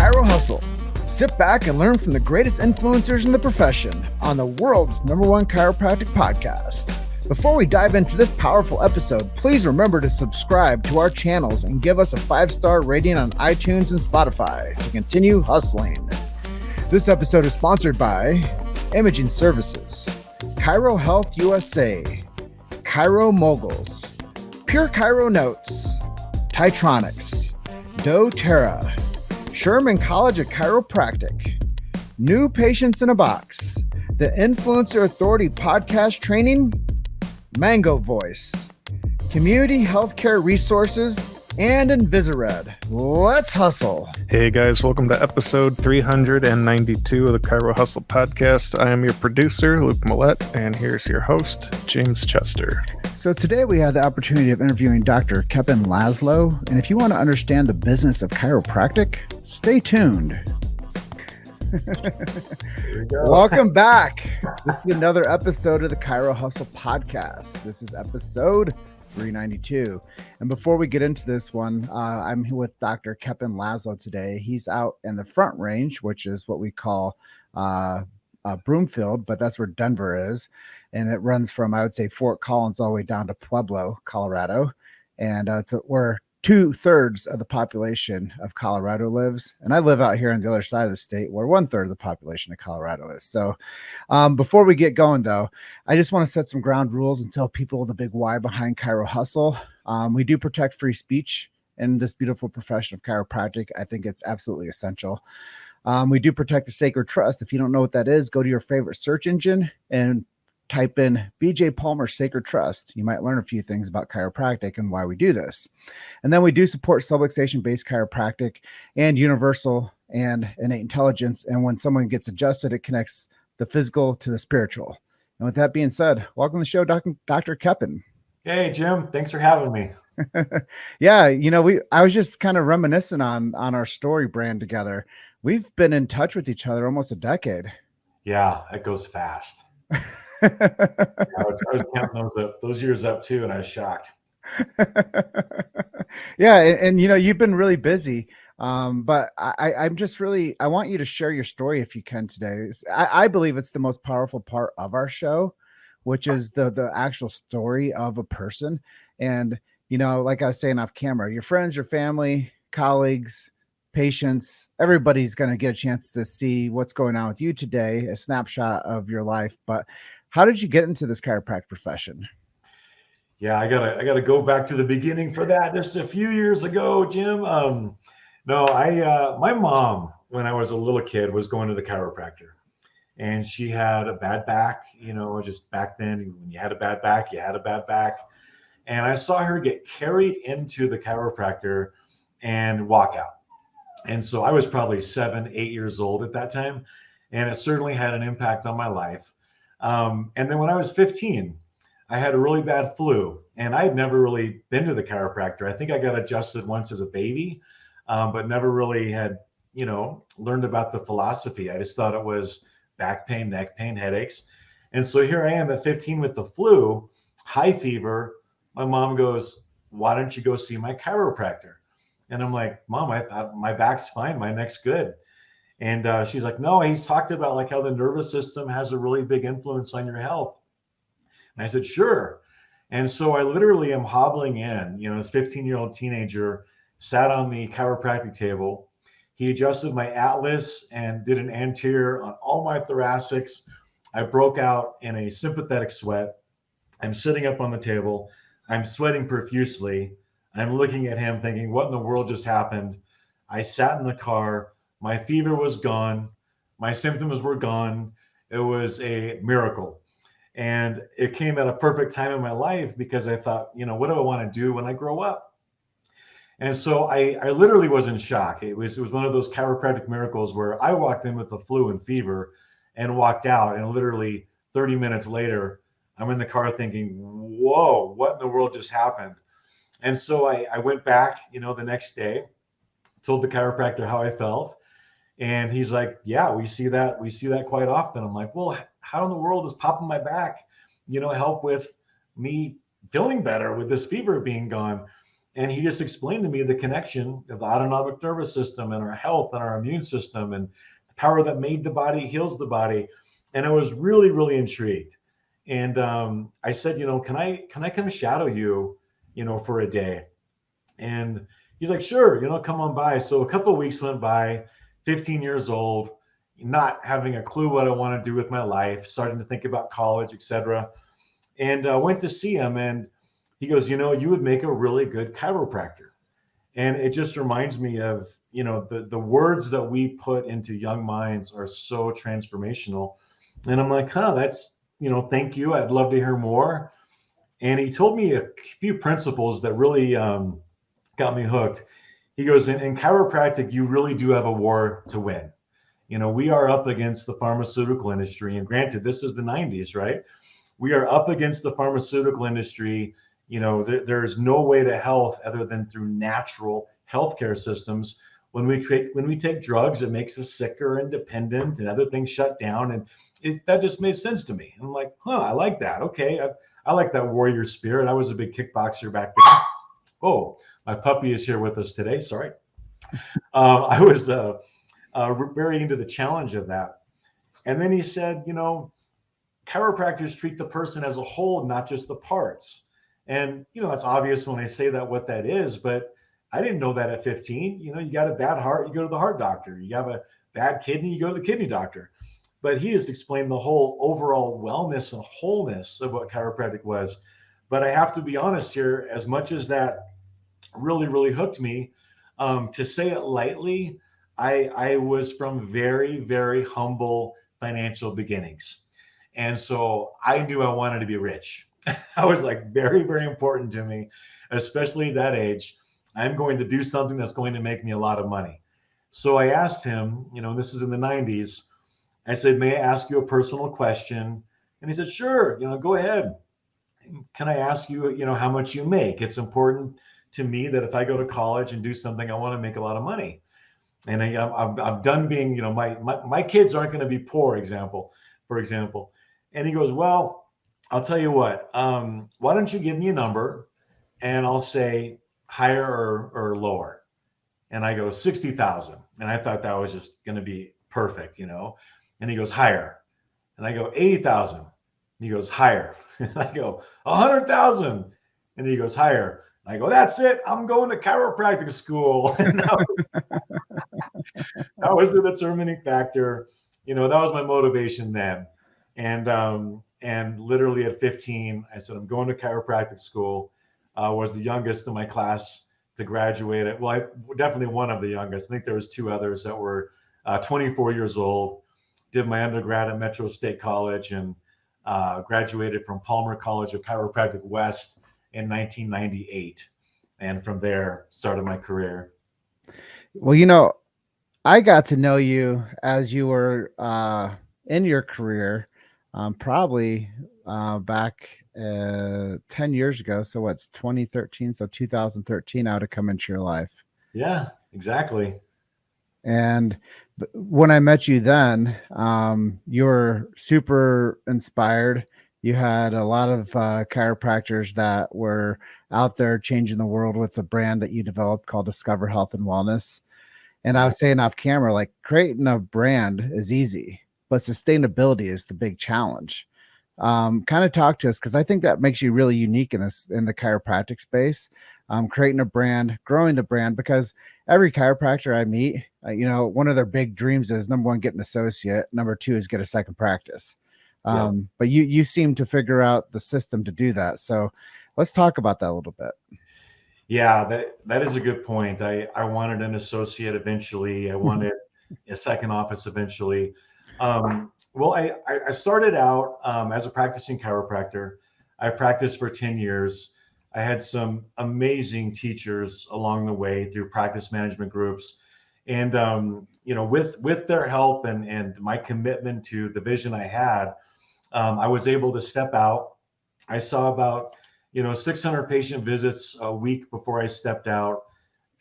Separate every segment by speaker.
Speaker 1: Chiro Hustle. Sit back and learn from the greatest influencers in the profession on the world's #1 chiropractic podcast. Before we dive into this powerful episode, please remember to subscribe to our channels and give us a 5-star rating on iTunes and Spotify to continue hustling. This episode is sponsored by Imaging Services, Chiro Health USA, Chiro Moguls, Pure Chiro Notes, Titronics, doTERRA, Sherman College of Chiropractic, New Patients in a Box, the Influencer Authority Podcast Training, Mango Voice, Community Healthcare Resources, and Invisired. Let's hustle.
Speaker 2: Hey guys, welcome to episode 392 of the Chiro Hustle podcast. I am your producer, Luke Millette, and here's your host, James Chester.
Speaker 1: So today we have the opportunity of interviewing Dr. Keppen Laszlo, and if you want to understand the business of chiropractic, stay tuned. Welcome back. This is another episode of the Chiro Hustle podcast. This is episode 392. And before we get into this one, I'm here with Dr. Keppen Laszlo today. He's out in the Front Range, which is what we call Broomfield, but that's where Denver is. And it runs from, I would say, Fort Collins all the way down to Pueblo, Colorado. And it's where 2/3 of the population of Colorado lives. And I live out here on the other side of the state where 1/3 of the population of Colorado is. So before we get going, though, I just want to set some ground rules and tell people the big why behind Chiro Hustle. We do protect free speech in this beautiful profession of chiropractic. I think it's absolutely essential. We do protect the sacred trust. If you don't know what that is, go to your favorite search engine and type in BJ Palmer Sacred Trust. You might learn a few things about chiropractic and why we do this. And then we do support subluxation-based chiropractic and universal and innate intelligence. And when someone gets adjusted, it connects the physical to the spiritual. And with that being said, welcome to the show, Dr. Keppen.
Speaker 3: Hey, Jim. Thanks for having me.
Speaker 1: Yeah, I was just kind of reminiscing on our story brand together. We've been in touch with each other almost a decade.
Speaker 3: Yeah, it goes fast. I was counting those years up too, and I was shocked.
Speaker 1: Yeah, and you've been really busy, but I'm just really, I want you to share your story if you can today. I believe it's the most powerful part of our show, which is the actual story of a person. And like I was saying off camera, your friends, your family, colleagues, patients, everybody's going to get a chance to see what's going on with you today, a snapshot of your life. But how did you get into this chiropractic profession?
Speaker 3: Yeah, I gotta go back to the beginning for that. Just a few years ago, Jim. My mom, when I was a little kid, was going to the chiropractor, and she had a bad back. Just back then, when you had a bad back, you had a bad back. And I saw her get carried into the chiropractor and walk out. And so I was probably 7, 8 years old at that time, and it certainly had an impact on my life. And then when I was 15, I had a really bad flu, and I had never really been to the chiropractor. I think I got adjusted once as a baby, but never really had, learned about the philosophy. I just thought it was back pain, neck pain, headaches. And so here I am at 15 with the flu, high fever. My mom goes, "Why don't you go see my chiropractor?" And I'm like, "Mom, I thought my back's fine. My neck's good." And she's like, "No, he's talked about like how the nervous system has a really big influence on your health." And I said, "Sure." And so I literally am hobbling in, this 15-year-old teenager sat on the chiropractic table. He adjusted my atlas and did an anterior on all my thoracics. I broke out in a sympathetic sweat. I'm sitting up on the table. I'm sweating profusely. I'm looking at him thinking, what in the world just happened? I sat in the car. My fever was gone. My symptoms were gone. It was a miracle. And it came at a perfect time in my life because I thought, what do I want to do when I grow up? And so I literally was in shock. It was one of those chiropractic miracles where I walked in with the flu and fever and walked out. And literally 30 minutes later, I'm in the car thinking, whoa, what in the world just happened? And so I went back, the next day, told the chiropractor how I felt. And he's like, "Yeah, we see that quite often." I'm like, "Well, how in the world does popping my back, help with me feeling better with this fever being gone?" And he just explained to me the connection of the autonomic nervous system and our health and our immune system and the power that made the body heals the body. And I was really, really intrigued. And I said, can I come shadow you, for a day? And he's like, sure, come on by. So a couple of weeks went by, 15 years old, not having a clue what I want to do with my life, starting to think about college, etc. And I went to see him, and he goes, you would make a really good chiropractor. And it just reminds me of, the words that we put into young minds are so transformational. And I'm like, that's, thank you. I'd love to hear more. And he told me a few principles that really got me hooked. He goes, in chiropractic, you really do have a war to win. We are up against the pharmaceutical industry. And granted, this is the 90s, right? We are up against the pharmaceutical industry. There's no way to health other than through natural healthcare systems. When we take drugs, it makes us sicker and dependent, and other things shut down. And that just made sense to me. And I'm like, I like that. Okay, I like that warrior spirit. I was a big kickboxer back then. Oh, my puppy is here with us today. Sorry. I was very into the challenge of that. And then he said, chiropractors treat the person as a whole, not just the parts. And, that's obvious when I say that, what that is, but I didn't know that at 15. You got a bad heart, you go to the heart doctor. You have a bad kidney, you go to the kidney doctor. But he just explained the whole overall wellness and wholeness of what chiropractic was. But I have to be honest here, as much as that really, really hooked me, to say it lightly, I was from very, very humble financial beginnings. And so I knew I wanted to be rich. I was like, very, very important to me, especially at that age. I'm going to do something that's going to make me a lot of money. So I asked him, this is in the 90s. I said, may I ask you a personal question? And he said, sure, go ahead. Can I ask you, how much you make? It's important to me that if I go to college and do something, I want to make a lot of money. And I'm done being, my kids aren't going to be poor, for example. And he goes, well, I'll tell you what, why don't you give me a number and I'll say higher or lower. And I go 60,000. And I thought that was just going to be perfect, And he goes higher. And I go 80,000. And he goes higher. And I go 100,000. And he goes higher. And I go, that's it. I'm going to chiropractic school. And that was the determining factor. That was my motivation then. And literally at 15, I said, I'm going to chiropractic school. Was the youngest in my class to graduate. Well, definitely one of the youngest. I think there was two others that were 24 years old. Did my undergrad at Metro State College and graduated from Palmer College of Chiropractic West in 1998. And from there, started my career.
Speaker 1: Well, I got to know you as you were in your career, probably back 10 years ago. So what's 2013? So 2013, I would have come into your life.
Speaker 3: Yeah, exactly.
Speaker 1: And when I met you then, you were super inspired. You had a lot of chiropractors that were out there changing the world with the brand that you developed called Discover Health and Wellness. And I was saying off camera, like creating a brand is easy, but sustainability is the big challenge. Kind of talk to us, because I think that makes you really unique in the chiropractic space. Creating a brand, growing the brand, because every chiropractor I meet, one of their big dreams is, number one, get an associate. Number two is get a second practice. But you seem to figure out the system to do that. So let's talk about that a little bit.
Speaker 3: Yeah, that is a good point. I wanted an associate eventually. I wanted a second office eventually. Well, I started out as a practicing chiropractor. I practiced for 10 years. I had some amazing teachers along the way through practice management groups. And, with their help and my commitment to the vision I had, I was able to step out. I saw about 600 patient visits a week before I stepped out,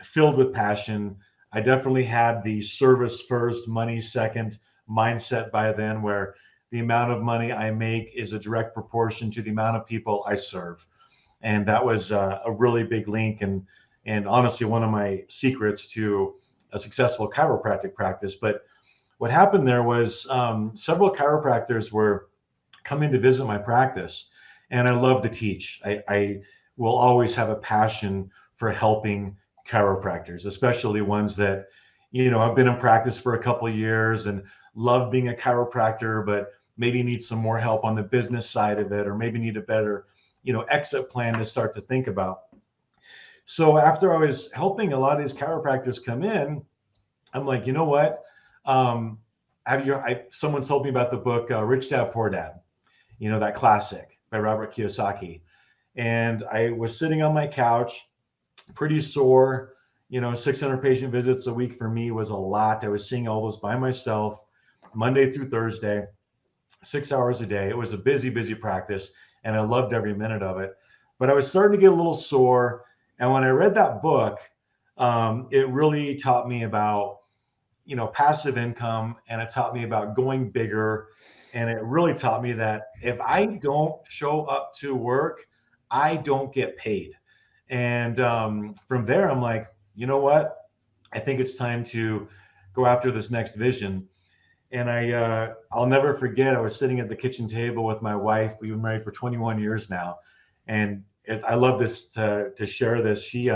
Speaker 3: filled with passion. I definitely had the service first, money second mindset by then, where the amount of money I make is a direct proportion to the amount of people I serve. And that was a really big link. And and honestly, one of my secrets to a successful chiropractic practice. But what happened there was several chiropractors were coming to visit my practice, and I love to teach. I will always have a passion for helping chiropractors, especially ones that, I've been in practice for a couple of years and love being a chiropractor, but maybe need some more help on the business side of it, or maybe need a better, exit plan to start to think about. So after I was helping a lot of these chiropractors come in, I'm like, you know what? Um, someone told me about the book Rich Dad Poor Dad, that classic by Robert Kiyosaki. And I was sitting on my couch, pretty sore. 600 patient visits a week for me was a lot. I was seeing all those by myself, Monday through Thursday, 6 hours a day. It was a busy, busy practice, and I loved every minute of it. But I was starting to get a little sore. And when I read that book, it really taught me about, passive income, and it taught me about going bigger. And it really taught me that if I don't show up to work, I don't get paid. And from there, I'm like, you know what? I think it's time to go after this next vision. And I'll never forget, I was sitting at the kitchen table with my wife. We've been married for 21 years now. And I love this to share this. She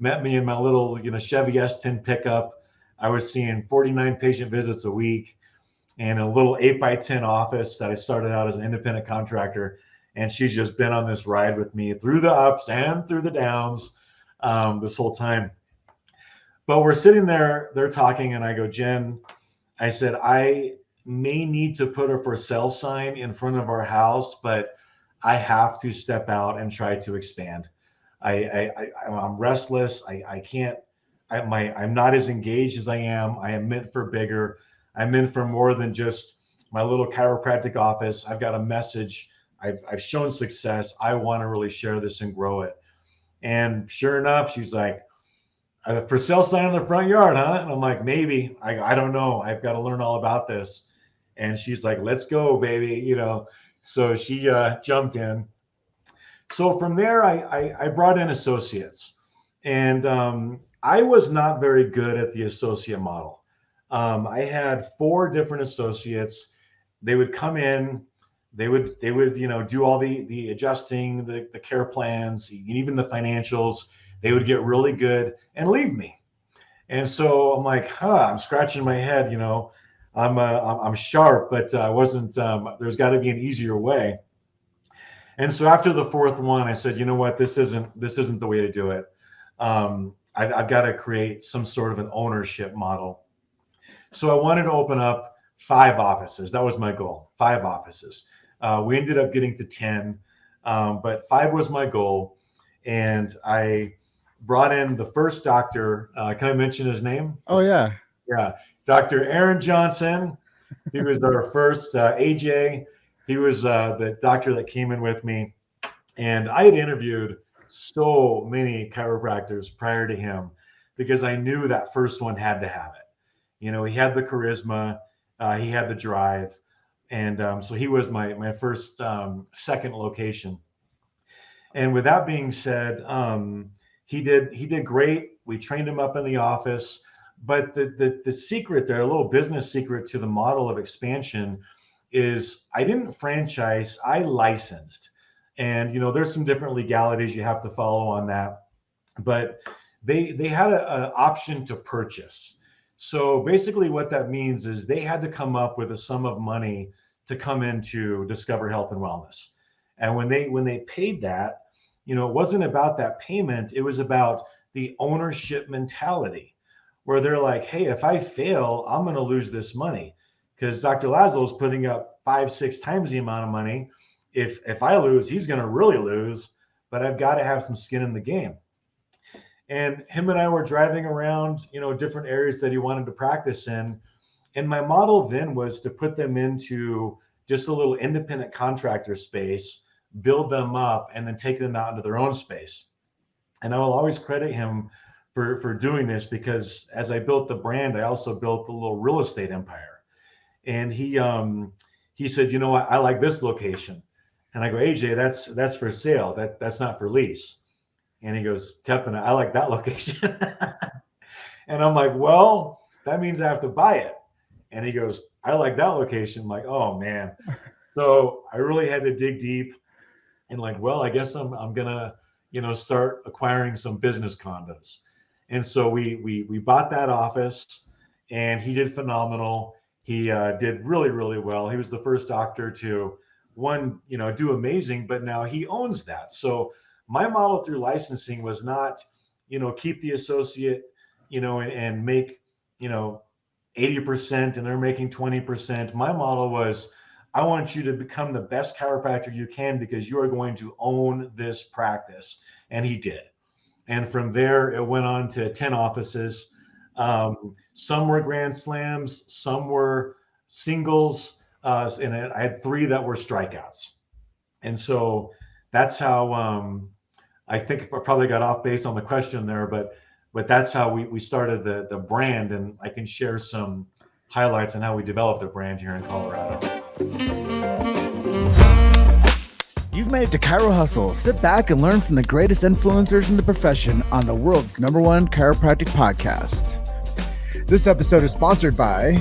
Speaker 3: met me in my little, Chevy S10 pickup. I was seeing 49 patient visits a week in a little 8x10 office that I started out as an independent contractor. And she's just been on this ride with me through the ups and through the downs this whole time. But we're sitting there, they're talking, and I go, Jen, I said, I may need to put a for sale sign in front of our house, but I have to step out and try to expand. I'm restless. I can't. I'm not as engaged as I am. I am meant for bigger. I'm meant for more than just my little chiropractic office. I've got a message. I've shown success. I want to really share this and grow it. And sure enough, she's like, a for sale sign in the front yard, huh? And I'm like, maybe. I don't know. I've got to learn all about this. And she's like, let's go, baby. So she jumped in. So from there, I brought in associates, and I was not very good at the associate model. I had 4 different associates. They would come in, they would do all the adjusting, the care plans, even the financials. They would get really good and leave me. And so I'm like, I'm scratching my head. I'm sharp, but I wasn't. There's got to be an easier way. And so after the 4th one, I said, you know what, this isn't the way to do it. I've got to create some sort of an ownership model. So I wanted to open up 5 offices. That was my goal, 5 offices. We ended up getting to 10, but 5 was my goal. And I brought in the first doctor. Can I mention his name?
Speaker 1: Oh, yeah.
Speaker 3: Yeah. Dr. Aaron Johnson. He was our first AJ. He was the doctor that came in with me. And I had interviewed so many chiropractors prior to him because I knew that first one had to have it. He had the charisma, he had the drive. And so he was my first, second location. And with that being said, he did great. We trained him up in the office. But the secret there, a little business secret to the model of expansion, is I didn't franchise, I licensed. And there's some different legalities you have to follow on that. But they had an option to purchase. So basically what that means is they had to come up with a sum of money to come into Discover Health and Wellness. And when they paid that, it wasn't about that payment. It was about the ownership mentality, where they're like, hey, if I fail, I'm going to lose this money, because Dr. Laszlo is putting up 5-6 times the amount of money. If I lose, he's going to really lose, but I've got to have some skin in the game. And him and I were driving around, different areas that he wanted to practice in. And my model then was to put them into just a little independent contractor space, build them up, and then take them out into their own space. And I will always credit him for doing this, because as I built the brand, I also built a little real estate empire. And he said, you know what, I like this location. And I go, AJ, that's for sale. That's not for lease. And he goes, Keppen, I like that location. And I'm like, well, that means I have to buy it. And he goes, I like that location. I'm like, oh man. So I really had to dig deep and like, well, I guess I'm gonna, start acquiring some business condos. And so we bought that office, and he did phenomenal. He did really, really well. He was the first doctor to do amazing, but now he owns that. So my model through licensing was not, keep the associate, and make, 80% and they're making 20%. My model was, I want you to become the best chiropractor you can because you are going to own this practice. And he did. And from there, it went on to 10 offices. Some were grand slams, some were singles, and I had 3 that were strikeouts. And so that's how I think I probably got off base on the question there, but that's how we started the brand. And I can share some highlights on how we developed a brand here in Colorado.
Speaker 1: You've made it to Chiro Hustle. Sit back and learn from the greatest influencers in the profession on the world's #1 chiropractic podcast. This episode is sponsored by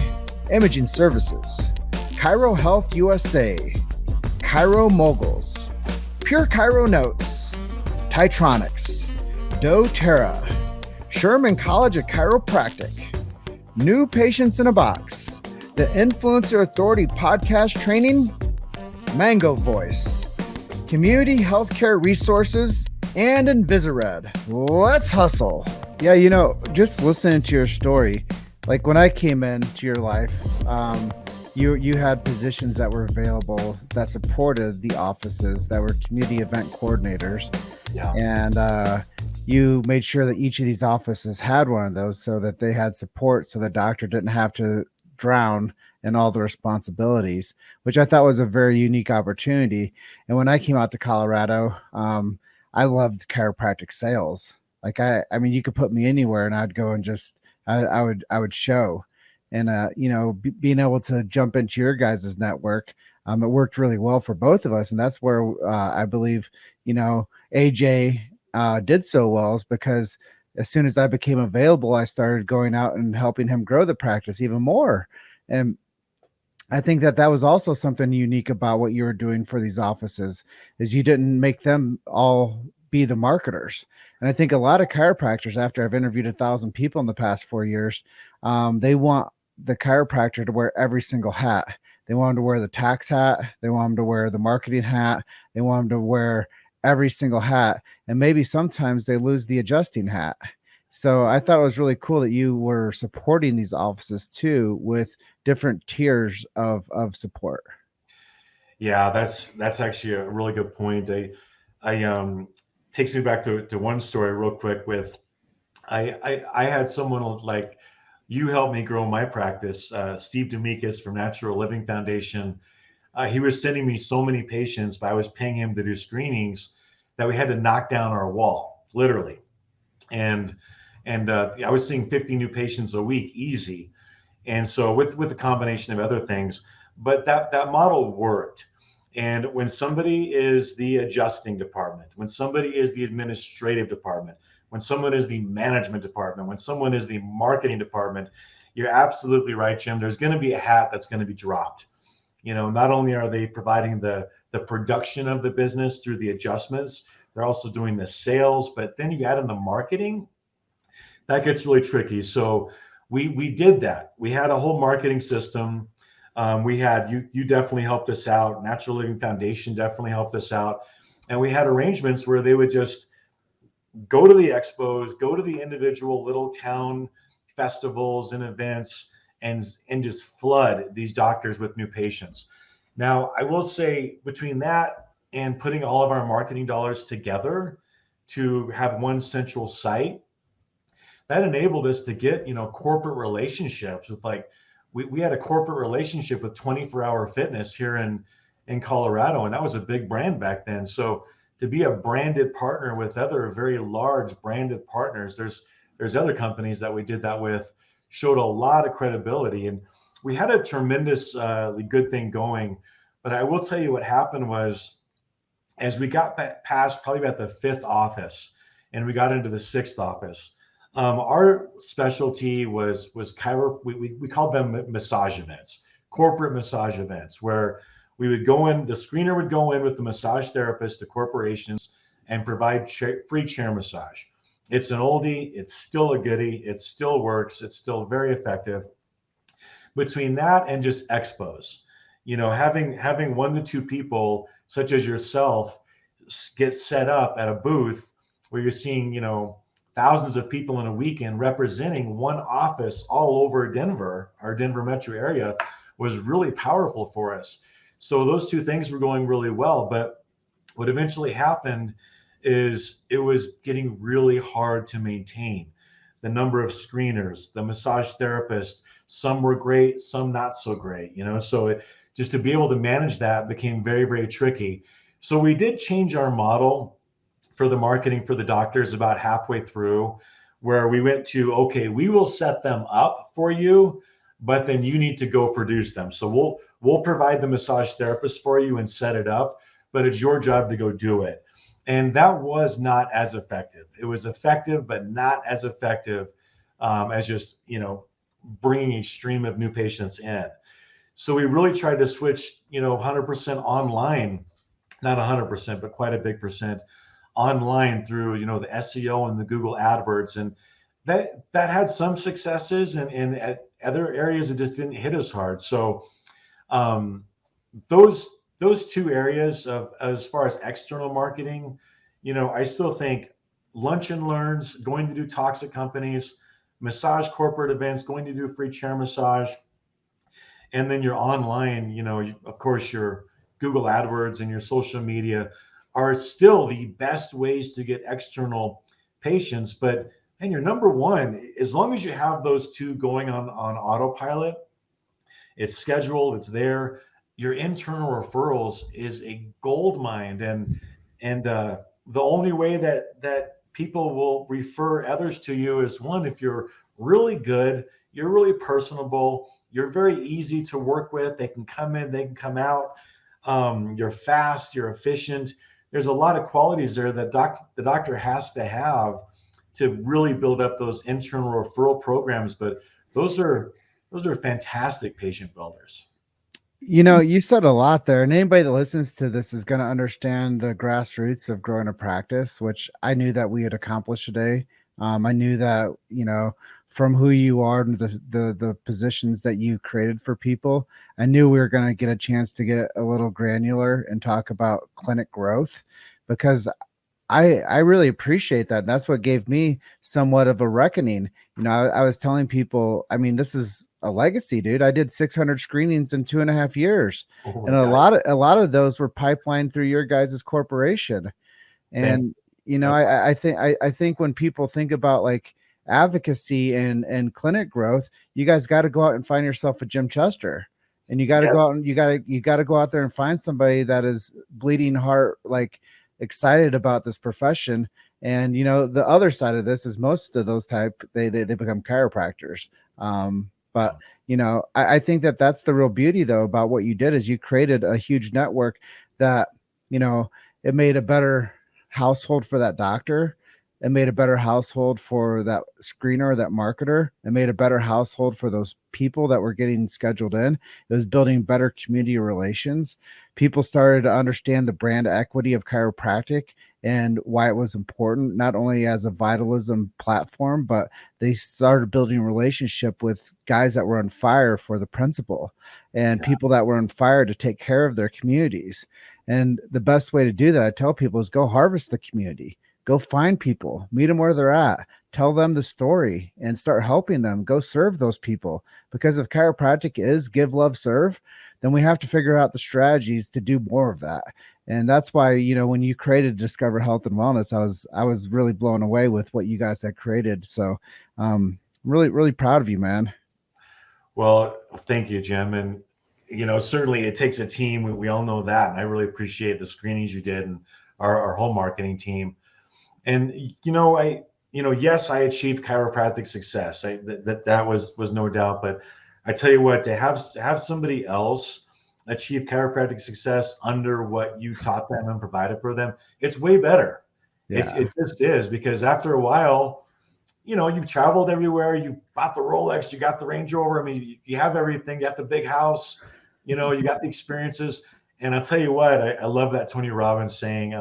Speaker 1: Imaging Services, Chiro Health USA, Chiro Moguls, Pure Chiro Notes, Titronics, doTERRA, Sherman College of Chiropractic, New Patients in a Box, the Influencer Authority Podcast Training, Mango Voice, Community Healthcare Resources, and Invisired. Let's hustle. Yeah, just listening to your story, like when I came into your life, you had positions that were available that supported the offices that were community event coordinators.
Speaker 3: Yeah.
Speaker 1: And you made sure that each of these offices had one of those so that they had support, so the doctor didn't have to drown in all the responsibilities, which I thought was a very unique opportunity. And when I came out to Colorado, I loved chiropractic sales. Like I mean, you could put me anywhere and I'd go and I would show. And being able to jump into your guys' network, it worked really well for both of us. And that's where I believe, AJ did so well, is because as soon as I became available, I started going out and helping him grow the practice even more. And I think that was also something unique about what you were doing for these offices, is you didn't make them all be the marketers. And I think a lot of chiropractors, after I've interviewed 1,000 people in the past 4 years, they want the chiropractor to wear every single hat. They want them to wear the tax hat. They want them to wear the marketing hat. They want them to wear every single hat. And maybe sometimes they lose the adjusting hat. So I thought it was really cool that you were supporting these offices too, with different tiers of support.
Speaker 3: Yeah, that's actually a really good point. I takes me back to one story real quick with I had someone like you helped me grow my practice, Steve Demikis from Natural Living Foundation. He was sending me so many patients, but I was paying him to do screenings that we had to knock down our wall, literally. And I was seeing 50 new patients a week, easy. And so with a combination of other things, but that model worked. And when somebody is the adjusting department, when somebody is the administrative department, when someone is the management department, when someone is the marketing department, you're absolutely right, Jim. There's going to be a hat that's going to be dropped. Not only are they providing the production of the business through the adjustments, they're also doing the sales, but then you add in the marketing, that gets really tricky. So we did that. We had a whole marketing system. We had, you definitely helped us out. Natural Living Foundation definitely helped us out. And we had arrangements where they would just go to the expos, go to the individual little town festivals and events, and just flood these doctors with new patients. Now, I will say, between that and putting all of our marketing dollars together to have one central site, that enabled us to get, corporate relationships with, like, we had a corporate relationship with 24-Hour Fitness here in Colorado, and that was a big brand back then. So to be a branded partner with other very large branded partners, there's other companies that we did that with, showed a lot of credibility, and we had a tremendously good thing going. But I will tell you what happened was, as we got past probably about the 5th office, and we got into the 6th office. Our specialty was chiro. We called them massage events, corporate massage events, where we would go in. The screener would go in with the massage therapist to corporations and provide free chair massage. It's an oldie. It's still a goodie. It still works. It's still very effective. Between that and just expos, having 1 to 2 people such as yourself get set up at a booth where you're seeing, thousands of people in a weekend representing one office all over Denver, our Denver metro area, was really powerful for us. So those 2 things were going really well. But what eventually happened is it was getting really hard to maintain the number of screeners, the massage therapists. Some were great, some not so great, so just to be able to manage that became very, very tricky. So we did change our model for the marketing for the doctors about halfway through, where we went to, okay, we will set them up for you, but then you need to go produce them. So we'll provide the massage therapist for you and set it up, but it's your job to go do it. And that was not as effective. It was effective, but not as effective as just, bringing a stream of new patients in. So we really tried to switch, 100% online, not 100%, but quite a big percent online through, the SEO and the Google AdWords. And that had some successes, and at other areas, it just didn't hit as hard. So those 2 areas of, as far as external marketing, I still think lunch and learns, going to do talks at companies, massage corporate events, going to do free chair massage, and then your online, of course, your Google AdWords and your social media are still the best ways to get external patients. But, and your number one, as long as you have those 2 going on autopilot, it's scheduled, it's there, your internal referrals is a gold mine. And the only way that people will refer others to you is, 1, if you're really good, you're really personable, you're very easy to work with, they can come in, they can come out, you're fast, you're efficient. There's a lot of qualities there that the doctor has to have to really build up those internal referral programs. But those are fantastic patient builders.
Speaker 1: You said a lot there, and anybody that listens to this is going to understand the grassroots of growing a practice, which I knew that we had accomplished today. I knew that, from who you are and the positions that you created for people, I knew we were going to get a chance to get a little granular and talk about clinic growth, because I really appreciate that. That's what gave me somewhat of a reckoning. I was telling people, I mean, this is a legacy, dude. I did 600 screenings in 2.5 years.
Speaker 3: Oh
Speaker 1: And a lot of those were pipelined through your guys' corporation. And, I think when people think about like advocacy and clinic growth, you guys got to go out and find yourself a Jim Chester. And you got to go out and you got to go out there and find somebody that is bleeding heart, like excited about this profession. And the other side of this is most of those type they become chiropractors. But I think that's the real beauty though about what you did, is you created a huge network that it made a better household for that doctor. It made a better household for that screener, that marketer. It made a better household for those people that were getting scheduled in. It was building better community relations. People started to understand the brand equity of chiropractic and why it was important, not only as a vitalism platform, but they started building a relationship with guys that were on fire for the principle and people that were on fire to take care of their communities. And the best way to do that, I tell people, is go harvest the community. Go find people, meet them where they're at, tell them the story and start helping them. Go serve those people, because if chiropractic is give, love, serve, then we have to figure out the strategies to do more of that. And that's why, when you created Discover Health and Wellness, I was really blown away with what you guys had created. So really, really proud of you, man.
Speaker 3: Well, thank you, Jim. And, certainly it takes a team. We all know that. And I really appreciate the screenings you did and our whole marketing team. And, yes, I achieved chiropractic success. That was no doubt. But I tell you what, to have somebody else achieve chiropractic success under what you taught them and provided for them, it's way better.
Speaker 1: Yeah.
Speaker 3: It just is, because after a while, you've traveled everywhere. You bought the Rolex, you got the Range Rover. I mean, you have everything. You got the big house. You got the experiences. And I'll tell you what, I love that Tony Robbins saying,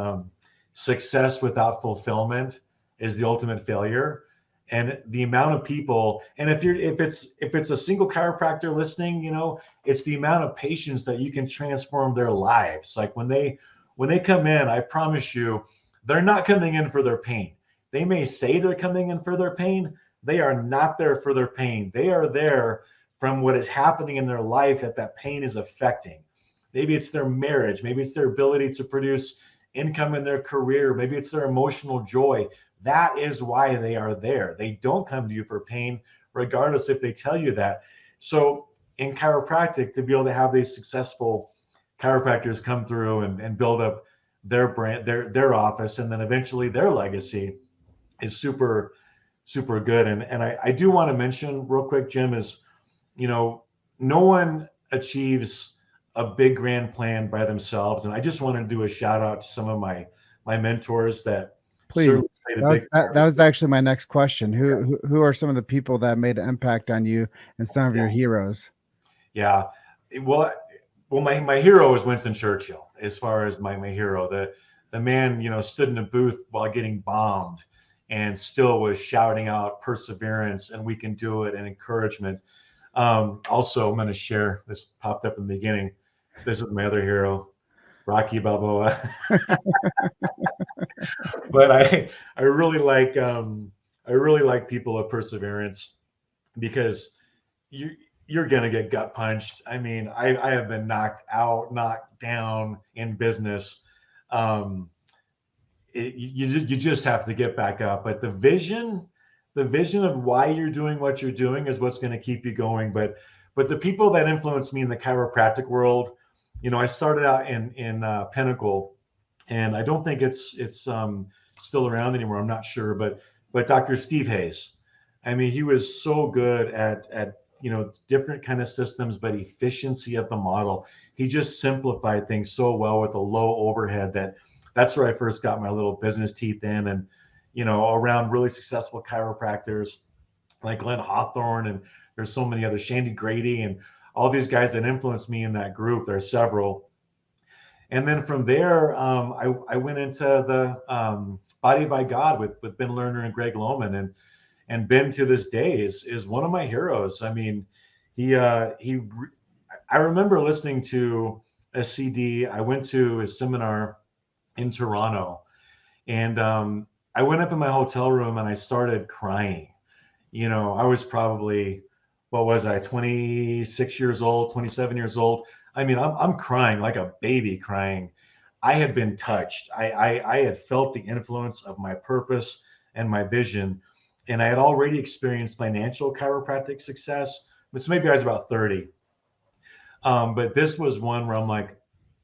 Speaker 3: success without fulfillment is the ultimate failure. And the amount of people, and if it's a single chiropractor listening, it's the amount of patients that you can transform their lives. Like when they come in, I promise you, they're not coming in for their pain. They may say they're coming in for their pain. They are not there for their pain. They are there from what is happening in their life that pain is affecting. Maybe it's their marriage. Maybe it's their ability to produce income in their career. Maybe it's their emotional joy. That is why they are there. They don't come to you for pain, regardless if they tell you that. So in chiropractic, to be able to have these successful chiropractors come through and build up their brand, their office, and then eventually their legacy is super, super good. And I do want to mention real quick, Jim, is, no one achieves a big grand plan by themselves. And I just want to do a shout out to some of my mentors that
Speaker 1: Please.
Speaker 3: certainly played a big part.
Speaker 1: That was actually my next question. Who are some of the people that made an impact on you and some of your heroes?
Speaker 3: Yeah. Well, my hero is Winston Churchill. As far as my hero, the man, stood in a booth while getting bombed and still was shouting out perseverance and we can do it and encouragement. Also, I'm going to share, this popped up in the beginning. This is my other hero, Rocky Balboa. But I really like people of perseverance, because you're going to get gut punched. I mean, I have been knocked out, knocked down in business. You just have to get back up. But the vision of why you're doing what you're doing is what's going to keep you going. But the people that influenced me in the chiropractic world, I started out in Pinnacle, and I don't think it's still around anymore. I'm not sure, but Dr. Steve Hayes. I mean, he was so good at different kind of systems, but efficiency of the model. He just simplified things so well with a low overhead that's where I first got my little business teeth in, and around really successful chiropractors like Glenn Hawthorne, and there's so many others, Shandy Grady, and all these guys that influenced me in that group. There are several. And then from there, I went into the Body by God with Ben Lerner and Greg Lohman, and Ben to this day is one of my heroes. I mean, I remember listening to a CD. I went to his seminar in Toronto, and I went up in my hotel room and I started crying. I was probably, what was I, 26 years old, 27 years old. I mean, I'm crying like a baby crying. I had been touched. I had felt the influence of my purpose and my vision. And I had already experienced financial chiropractic success, which maybe I was about 30. But this was one where I'm like,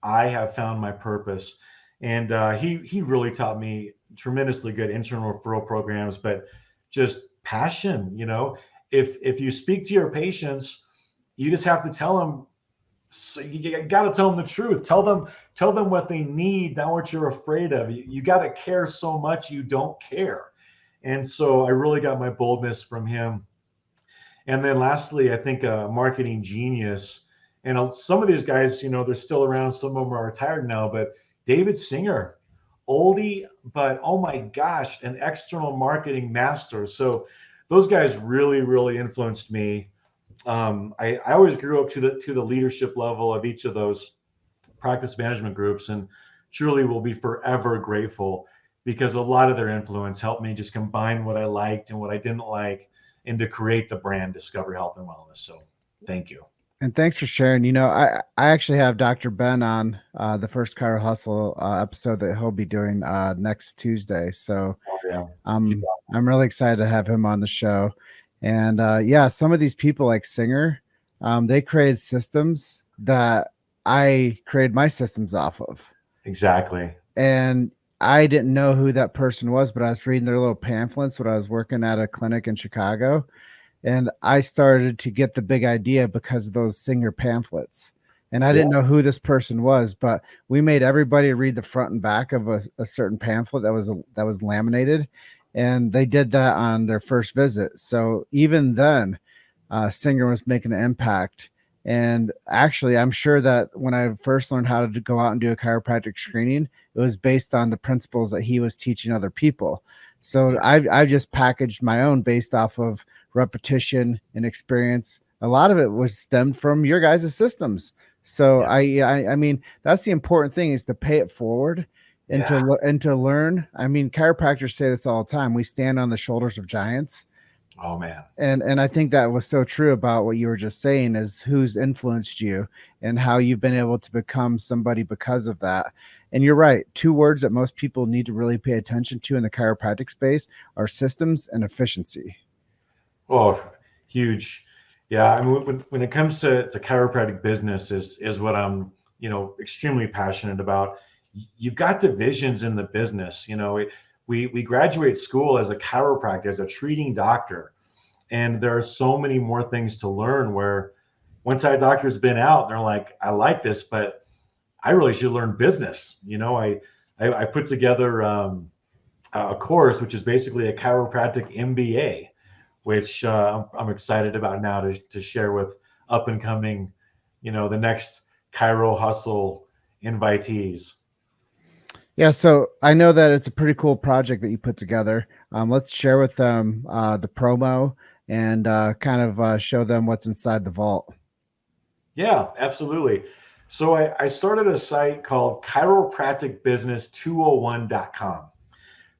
Speaker 3: I have found my purpose. And he really taught me tremendously good internal referral programs, but just passion. If you speak to your patients, you just have to tell them. So you got to tell them the truth. Tell them what they need, not what you're afraid of. You got to care so much you don't care. And so I really got my boldness from him. And then lastly, I think a marketing genius. And some of these guys, they're still around. Some of them are retired now, but David Singer, oldie, but oh my gosh, an external marketing master. So those guys really, really influenced me. I always grew up to the leadership level of each of those practice management groups, and truly will be forever grateful, because a lot of their influence helped me just combine what I liked and what I didn't like, and to create the brand Discover Health and Wellness. So thank you.
Speaker 1: And thanks for sharing. I actually have Dr. Ben on the first Chiro Hustle episode that he'll be doing next Tuesday. So I'm really excited to have him on the show. And some of these people like Singer, they created systems that I created my systems off of.
Speaker 3: Exactly.
Speaker 1: And I didn't know who that person was, but I was reading their little pamphlets when I was working at a clinic in Chicago. And I started to get the big idea because of those Singer pamphlets. And I didn't know who this person was, but we made everybody read the front and back of a certain pamphlet that was laminated, and they did that on their first visit. So even then, Singer was making an impact. And actually, I'm sure that when I first learned how to go out and do a chiropractic screening, it was based on the principles that he was teaching other people. So I just packaged my own based off of repetition and experience. A lot of it was stemmed from your guys' systems. So I mean, that's the important thing, is to pay it forward and to learn. I mean, chiropractors say this all the time. We stand on the shoulders of giants.
Speaker 3: Oh man.
Speaker 1: And I think that was so true about what you were just saying, is who's influenced you and how you've been able to become somebody because of that. And you're right. Two words that most people need to really pay attention to in the chiropractic space are systems and efficiency.
Speaker 3: Oh, huge. Yeah. I mean, when it comes to chiropractic business is what I'm, extremely passionate about. You've got divisions in the business. We graduate school as a chiropractor, as a treating doctor, and there are so many more things to learn, where once that doctor's been out, they're like, I like this, but I really should learn business. I put together a course, which is basically a chiropractic MBA, which I'm excited about now to share with up and coming, the next Chiro Hustle invitees.
Speaker 1: Yeah, so I know that it's a pretty cool project that you put together. Let's share with them the promo and kind of show them what's inside the vault.
Speaker 3: Yeah, absolutely. So I started a site called chiropracticbusiness201.com.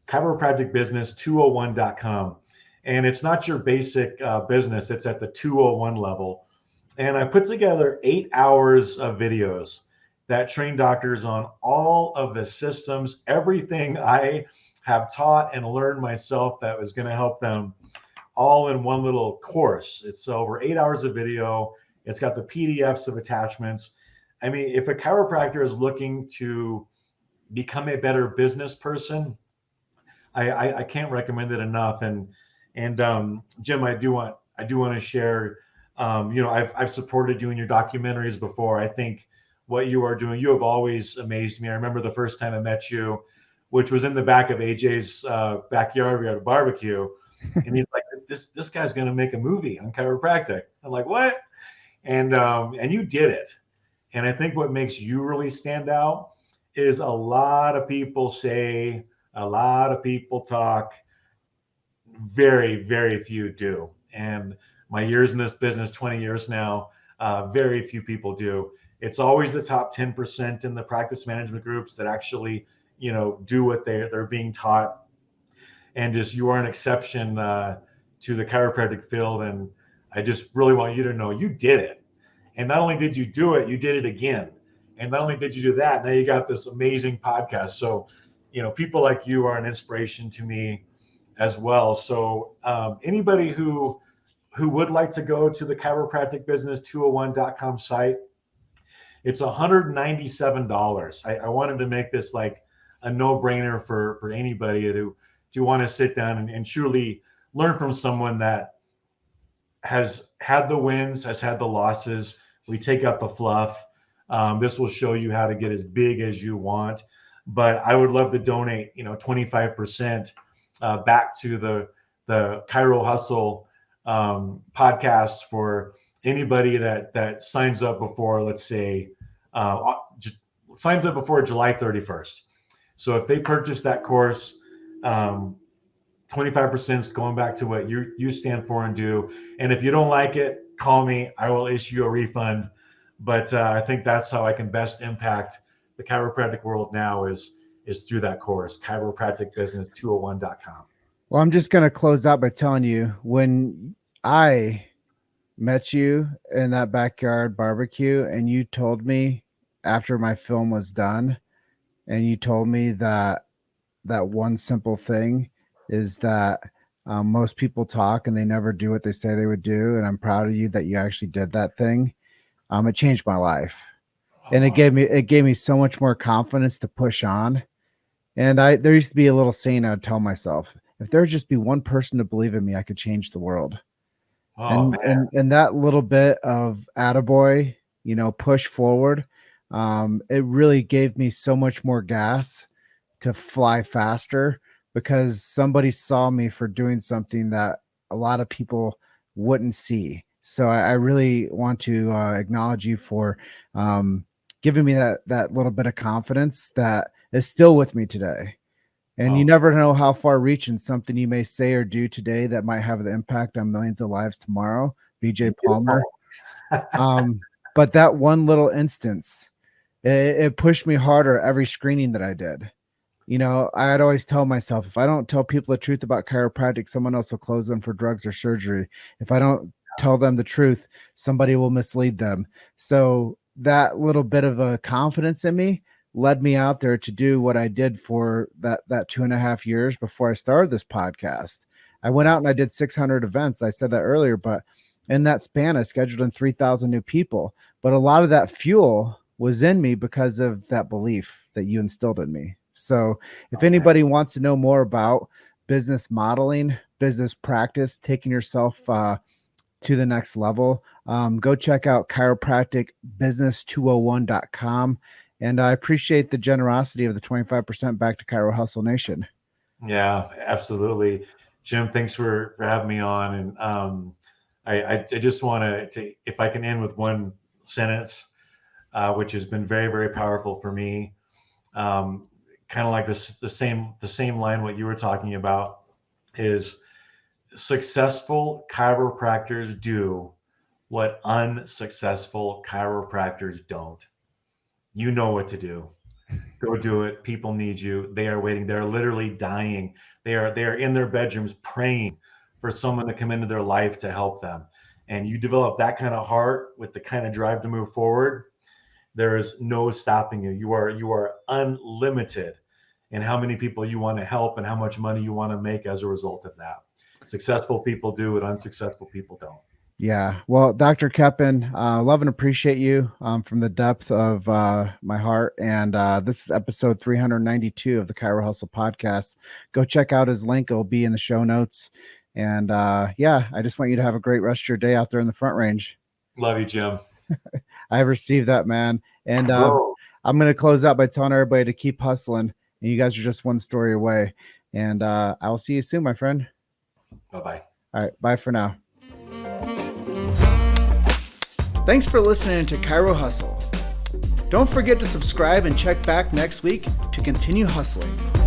Speaker 3: Chiropracticbusiness201.com. And it's not your basic business, it's at the 201 level. And I put together 8 hours of videos that train doctors on all of the systems, everything I have taught and learned myself that was going to help them, all in one little course. It's over 8 hours of video. It's got the PDFs of attachments. I mean, if a chiropractor is looking to become a better business person, I can't recommend it enough. And Jim, I do want to share. I've supported you in your documentaries before. I think what you are doing, you have always amazed me. I remember the first time I met you, which was in the back of AJ's backyard. We had a barbecue, and he's like, "This guy's going to make a movie on chiropractic." I'm like, "What?" And you did it. And I think what makes you really stand out is a lot of people say, a lot of people talk, very, very few do. And my years in this business, 20 years now, very few people do. It's always the top 10% in the practice management groups that actually, do what they're being taught. And just, you are an exception to the chiropractic field. And I just really want you to know you did it. And not only did you do it, you did it again. And not only did you do that, now you got this amazing podcast. So, people like you are an inspiration to me as well. So anybody who would like to go to the chiropracticbusiness201.com site, it's $197. I wanted to make this like a no-brainer for anybody to want to sit down and truly learn from someone that has had the wins, has had the losses. We take out the fluff. This will show you how to get as big as you want. But I would love to donate, 25% back to the Chiro Hustle podcast for anybody that signs up before, let's say, signs up before July 31st. So if they purchase that course, 25% is going back to what you stand for and do. And if you don't like it, call me. I will issue a refund. But I think that's how I can best impact the chiropractic world now is through that course, chiropracticbusiness201.com.
Speaker 1: Well, I'm just going to close out by telling you, when I met you in that backyard barbecue and you told me after my film was done, and you told me that one simple thing is that most people talk and they never do what they say they would do. And I'm proud of you that you actually did that thing. It changed my life, and it gave me so much more confidence to push on. And there used to be a little saying I would tell myself, if there would just be one person to believe in me, I could change the world. And that little bit of attaboy, push forward. It really gave me so much more gas to fly faster because somebody saw me for doing something that a lot of people wouldn't see. So I really want to acknowledge you for giving me that little bit of confidence that is still with me today. And you never know how far reaching something you may say or do today that might have the impact on millions of lives tomorrow. BJ Palmer. But that one little instance, it pushed me harder every screening that I did. I'd always tell myself, if I don't tell people the truth about chiropractic, someone else will close them for drugs or surgery. If I don't tell them the truth, somebody will mislead them. So that little bit of a confidence in me led me out there to do what I did for that 2.5 years before I started this podcast. I went out and I did 600 events. I said that earlier, but in that span, I scheduled in 3,000 new people. But a lot of that fuel was in me because of that belief that you instilled in me. So if anybody wants to know more about business modeling, business practice, taking yourself to the next level, go check out chiropracticbusiness201.com. And I appreciate the generosity of the 25% back to Chiro Hustle Nation.
Speaker 3: Yeah, absolutely. Jim, thanks for having me on. And I just want to, if I can end with one sentence, which has been very, very powerful for me. Kind of like this, the same line, what you were talking about is successful chiropractors do what unsuccessful chiropractors don't. You know what to do. Go do it. People need you. They are waiting. They're literally dying. They are in their bedrooms praying for someone to come into their life to help them. And you develop that kind of heart with the kind of drive to move forward. There is no stopping you. You are unlimited in how many people you want to help and how much money you want to make as a result of that. Successful people do what unsuccessful people don't.
Speaker 1: Yeah. Well, Dr. Keppen, love and appreciate you from the depth of my heart. And this is episode 392 of the Chiro Hustle podcast. Go check out his link. It'll be in the show notes. And yeah, I just want you to have a great rest of your day out there in the Front Range.
Speaker 3: Love you, Jim.
Speaker 1: I received that, man. And I'm going to close out by telling everybody to keep hustling. And you guys are just one story away. And I will see you soon, my friend.
Speaker 3: Bye-bye.
Speaker 1: All right. Bye for now. Thanks for listening to Chiro Hustle. Don't forget to subscribe and check back next week to continue hustling.